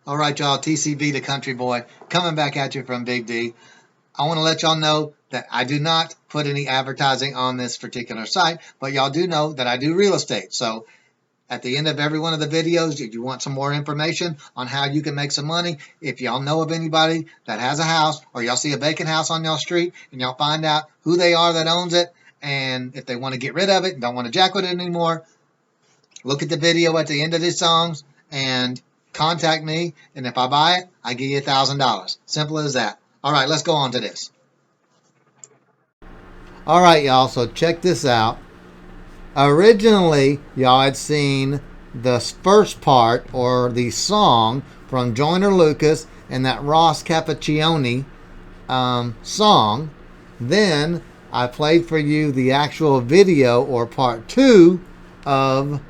All right, y'all, T.C.B. the Country Boy, coming back at you from Big D. I want to let y'all know that I do not put any advertising on this particular site, but y'all do know that I do real estate. So at the end of every one of the videos, if you want some more information on how you can make some money, if y'all know of anybody that has a house or y'all see a vacant house on y'all street and y'all find out who they are that owns it, and if they want to get rid of it and don't want to jack with it anymore, look at the video at the end of these songs and contact me, and if I buy it, I give you $1,000. Simple as that. All right, let's go on to this. All right, y'all, so check this out. Originally, y'all had seen the first part or the song from Joyner Lucas and that Ross Capicchioni song. Then I played for you the actual video or part 2 of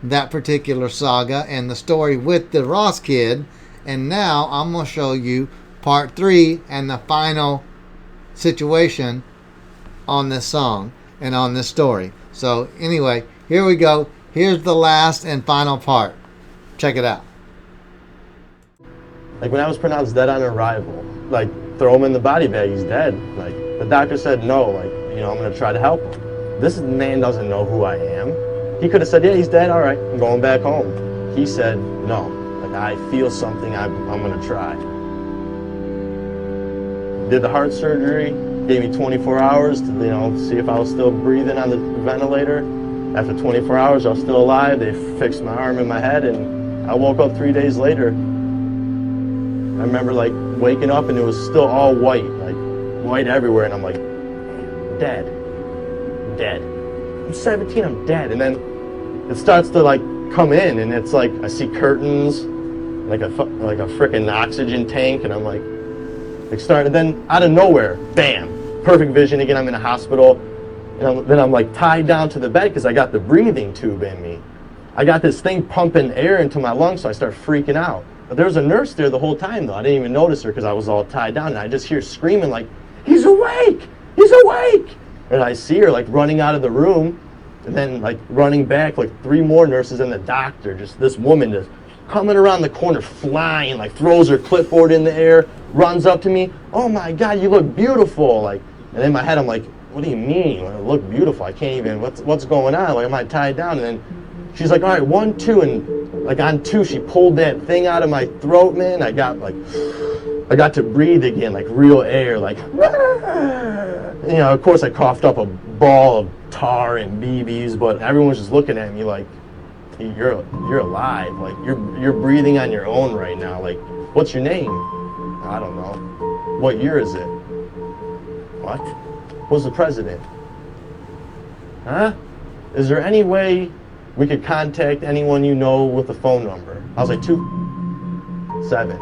that particular saga and the story with the Ross kid. And now I'm going to show you part 3 and the final situation on this song and on this story. So anyway, here we go. Here's the last and final part. Check it out. Like when I was pronounced dead on arrival, like throw him in the body bag, he's dead. Like the doctor said no, like, you know, I'm gonna try to help him. This man doesn't know who I am. He could have said, yeah, he's dead, all right, I'm going back home. He said, no, like I feel something, I'm gonna try. Did the heart surgery, gave me 24 hours to, you know, see if I was still breathing on the ventilator. After 24 hours, I was still alive. They fixed my arm and my head, and I woke up 3 days later. I remember like waking up and it was still all white, like white everywhere, and I'm like, dead. I'm 17, I'm dead. And then it starts to like come in, and it's like I see curtains, like a freaking oxygen tank, and I'm like starting. Then out of nowhere, bam, perfect vision again. I'm in a hospital, and then I'm like tied down to the bed because I got the breathing tube in me. I got this thing pumping air into my lungs, so I start freaking out. But there was a nurse there the whole time though. I didn't even notice her because I was all tied down, and I just hear screaming like, "He's awake! He's awake!" And I see her like running out of the room, and then like running back, like 3 more nurses and the doctor. Just this woman just coming around the corner, flying, like throws her clipboard in the air, runs up to me. "Oh my God, you look beautiful!" Like, and in my head I'm like, "What do you mean? I look beautiful? I can't even. What's going on? Like, am I tied down?" And then she's like, "All right, 1, 2," and like on 2, she pulled that thing out of my throat, man. I got to breathe again, like real air, like, you know. Of course, I coughed up a ball of tar and BBs, but everyone was just looking at me like, you're alive, like you're breathing on your own right now. Like, what's your name? I don't know. What year is it? What? Who's the president? Huh? Is there any way we could contact anyone you know with a phone number? I was like, 27.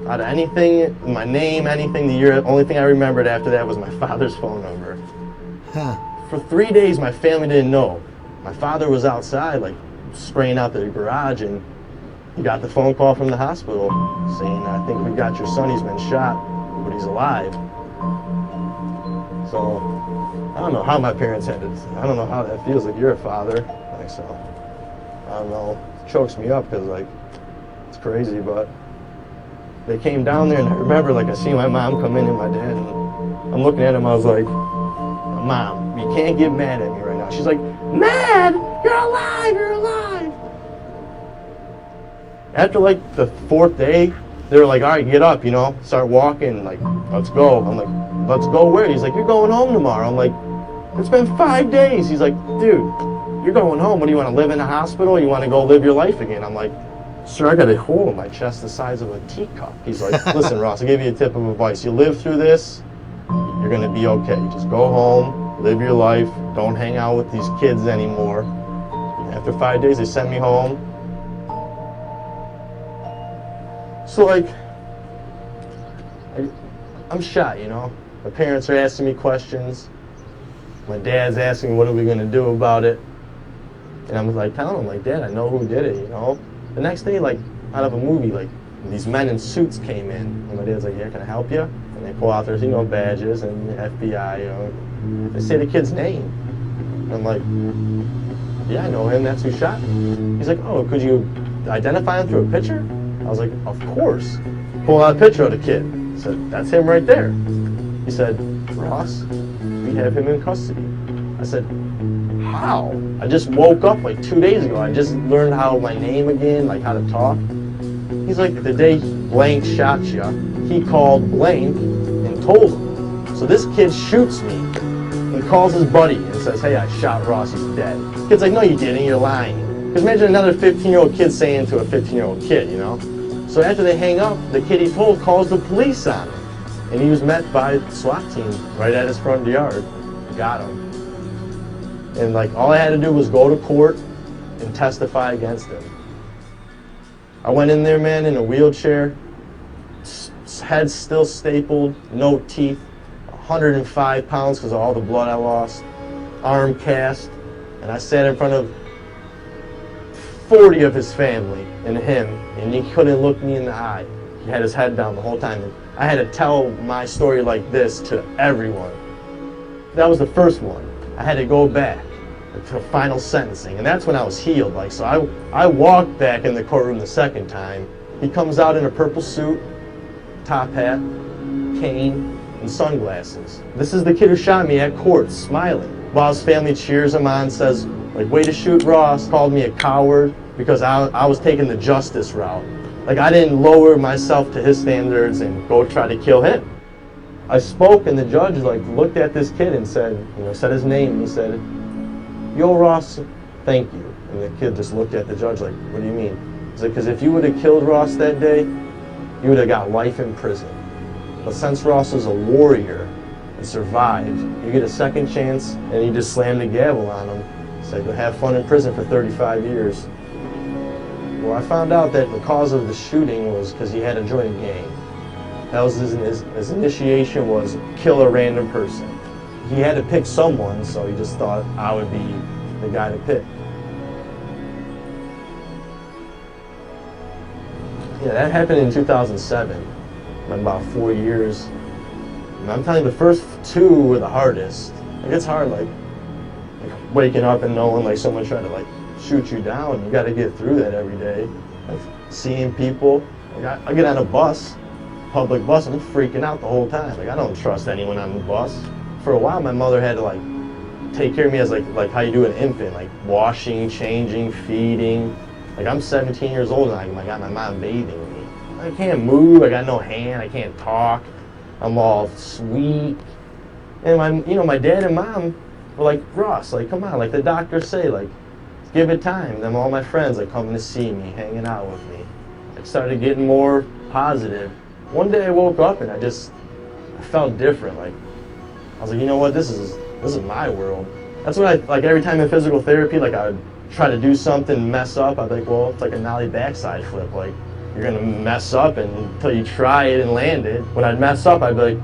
Out of anything, my name, anything, the year, only thing I remembered after that was my father's phone number. For 3 days, my family didn't know. My father was outside, like, spraying out the garage, and he got the phone call from the hospital saying, "I think we got your son, he's been shot, but he's alive." So, I don't know how my parents had it. I don't know how that feels, like you're a father. Like, so, I don't know. It chokes me up because, like, it's crazy, but they came down there, and I remember, like, I seen my mom come in and my dad, and I'm looking at him, I was like, "Mom, you can't get mad at me right now." She's like, "Mad? You're alive, you're alive." After, like, the 4th day, they were like, "All right, get up, you know, start walking, like, let's go." I'm like, "Let's go where?" He's like, "You're going home tomorrow." I'm like, "It's been 5 days." He's like, "Dude, you're going home. What, do you want to live in a hospital? You want to go live your life again?" I'm like, "Sir, I got a hole in my chest the size of a teacup." He's like, "Listen, Ross, I'll give you a tip of advice. You live through this, you're going to be okay. Just go home, live your life, don't hang out with these kids anymore." After 5 days, they sent me home. So, like, I'm shot, you know. My parents are asking me questions. My dad's asking, what are we going to do about it? And I'm like telling him, like, "Dad, I know who did it, you know." The next day, like, out of a movie, like, these men in suits came in. And my dad's like, "Yeah, can I help you?" And they pull out their, you know, badges and FBI, you know. They say the kid's name. And I'm like, "Yeah, I know him. That's who shot him." He's like, "Oh, could you identify him through a picture?" I was like, of course. Pull out a picture of the kid. I said, that's him right there. He said, Ross, we have him in custody. I said, how? I just woke up like 2 days ago. I just learned how my name again, like how to talk. He's like, the day blank shot you, he called blank and told him. So this kid shoots me and calls his buddy and says, hey, I shot Ross, he's dead. Kid's like, no, you didn't, you're lying. Because imagine another 15-year-old kid saying to a 15-year-old kid, you know? So after they hang up, the kid he told calls the police on him. And he was met by the SWAT team right at his front yard. Got him. And like, all I had to do was go to court and testify against him. I went in there, man, in a wheelchair, head still stapled, no teeth, 105 pounds because of all the blood I lost, arm cast, and I sat in front of 40 of his family and him, and he couldn't look me in the eye. He had his head down the whole time. And I had to tell my story like this to everyone. That was the first one. I had to go back to final sentencing, and that's when I was healed. Like, so I walked back in the courtroom the second time. He comes out in a purple suit, top hat, cane, and sunglasses. This is the kid who shot me at court, smiling. While his family cheers him on, says, like, way to shoot Ross, called me a coward because I was taking the justice route. Like, I didn't lower myself to his standards and go try to kill him. I spoke, and the judge like looked at this kid and said, you know, said his name, and he said, yo, Ross, thank you. And the kid just looked at the judge like, what do you mean? He's like, because if you would have killed Ross that day, you would have got life in prison. But since Ross was a warrior and survived, you get a second chance, and he just slammed the gavel on him. Said, you'll have fun in prison for 35 years. Well, I found out that the cause of the shooting was because he had to join a gang. That was his initiation, was kill a random person. He had to pick someone, so he just thought I would be the guy to pick. Yeah, that happened in 2007. About 4 years. And I'm telling you, the first two were the hardest. Like, it's hard, like waking up and knowing like someone tried to like shoot you down. You got to get through that every day. Like, seeing people. Like, I get on a bus, public bus, I'm freaking out the whole time. Like, I don't trust anyone on the bus. For a while, my mother had to like take care of me as like how you do an infant, like washing, changing, feeding. Like, I'm 17 years old and I got my mom bathing me. I can't move. I got no hand. I can't talk. I'm all sweet. And my dad and mom were like, Ross, like, come on, like the doctors say, like, give it time. And then all my friends like coming to see me, hanging out with me. I started getting more positive. One day I woke up and I felt different. Like, I was like, you know what? This is my world. That's what I like. Every time in physical therapy, like, I would try to do something, mess up. I'd be like, well, it's like a nollie backside flip. Like, you're gonna mess up until you try it and land it. When I'd mess up, I'd be like,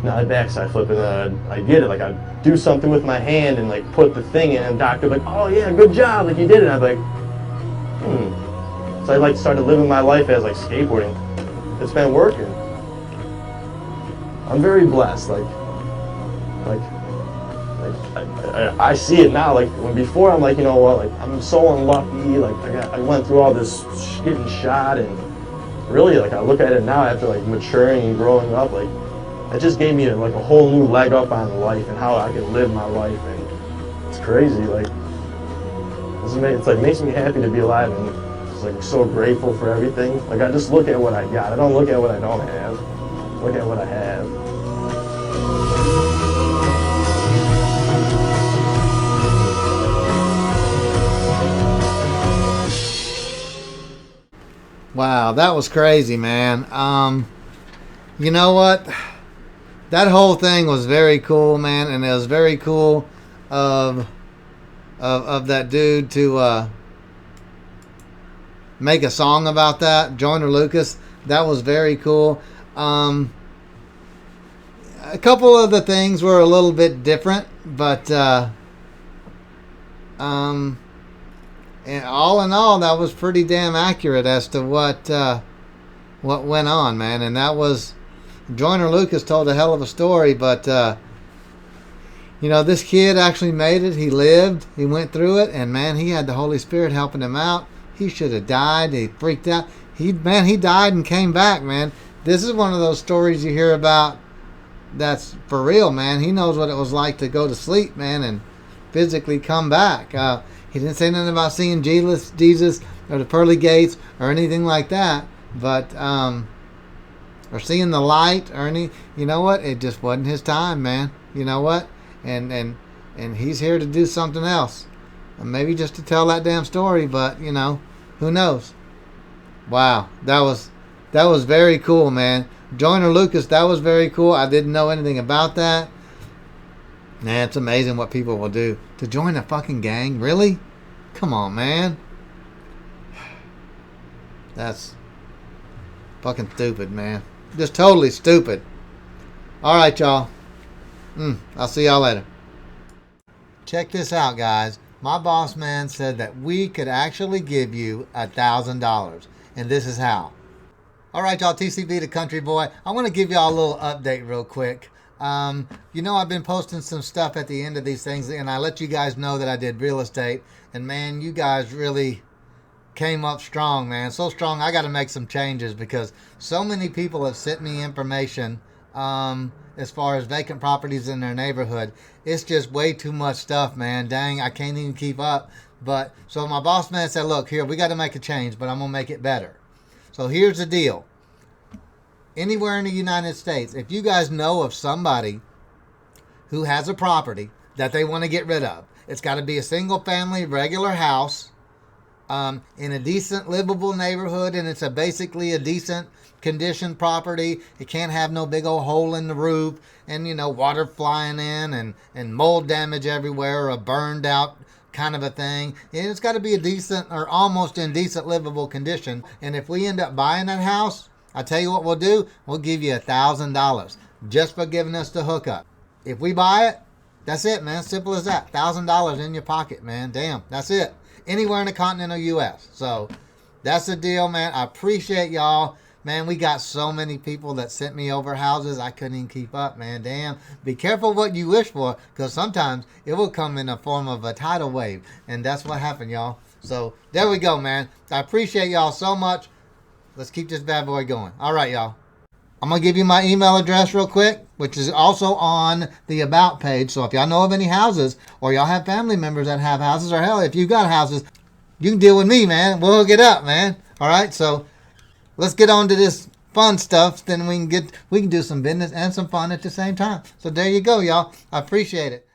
nollie backside flip, and then I'd get it. Like, I'd do something with my hand and like put the thing in, and the doctor would be like, oh yeah, good job, like you did it. And I'd be like, So I like started living my life as like skateboarding. It's been working. I'm very blessed. I see it now. Like, when before I'm like, you know what, like, I'm so unlucky. Like, I went through all this getting shot, and really, like, I look at it now after like maturing and growing up. Like, it just gave me like a whole new leg up on life and how I can live my life. And it's crazy. Like, it's like makes me happy to be alive, and just like so grateful for everything. Like, I just look at what I got. I don't look at what I don't have. I look at what I have. Wow, that was crazy, man. You know what? That whole thing was very cool, man, and it was very cool of that dude to make a song about that. Joyner Lucas. That was very cool. A couple of the things were a little bit different, but and all in all, that was pretty damn accurate as to what went on, man. And that was, Joyner Lucas told a hell of a story, but you know, this kid actually made it. He lived. He went through it, and man, he had the Holy Spirit helping him out. He should have died. He freaked out. he died and came back, man. This is one of those stories you hear about that's for real, man. He knows what it was like to go to sleep, man, and physically come back. He didn't say nothing about seeing Jesus or the pearly gates or anything like that, but or seeing the light or any. You know what? It just wasn't his time, man. You know what? And he's here to do something else, and maybe just to tell that damn story. But you know, who knows? Wow, that was very cool, man. Joyner Lucas, that was very cool. I didn't know anything about that. Man, it's amazing what people will do to join a fucking gang. Really? Come on, man. That's fucking stupid, man. Just totally stupid. All right, y'all. I'll see y'all later. Check this out, guys. My boss man said that we could actually give you $1,000. And this is how. All right, y'all, T.C.B. the Country Boy. I want to give y'all a little update real quick. You know, I've been posting some stuff at the end of these things, and I let you guys know that I did real estate. And, man, you guys really came up strong, man. So strong, I got to make some changes because so many people have sent me information as far as vacant properties in their neighborhood. It's just way too much stuff, man. Dang, I can't even keep up. But so my boss man said, look, here, we got to make a change, but I'm going to make it better. So here's the deal. Anywhere in the United States, if you guys know of somebody who has a property that they want to get rid of, it's got to be a single family, regular house in a decent, livable neighborhood, and it's basically a decent condition property. It can't have no big old hole in the roof and, you know, water flying in and mold damage everywhere or a burned out kind of a thing. And it's got to be a decent or almost in decent livable condition. And if we end up buying that house, I tell you what we'll do. We'll give you $1,000 just for giving us the hookup. If we buy it, that's it, man. Simple as that. $1,000 in your pocket, man. Damn, that's it. Anywhere in the continental U.S. So that's the deal, man. I appreciate y'all. Man, we got so many people that sent me over houses. I couldn't even keep up, man. Damn. Be careful what you wish for, because sometimes it will come in the form of a tidal wave. And that's what happened, y'all. So there we go, man. I appreciate y'all so much. Let's keep this bad boy going. All right, y'all. I'm going to give you my email address real quick, which is also on the About page. So if y'all know of any houses, or y'all have family members that have houses, or hell, if you got houses, you can deal with me, man. We'll hook it up, man. All right, so let's get on to this fun stuff. Then we can do some business and some fun at the same time. So there you go, y'all. I appreciate it.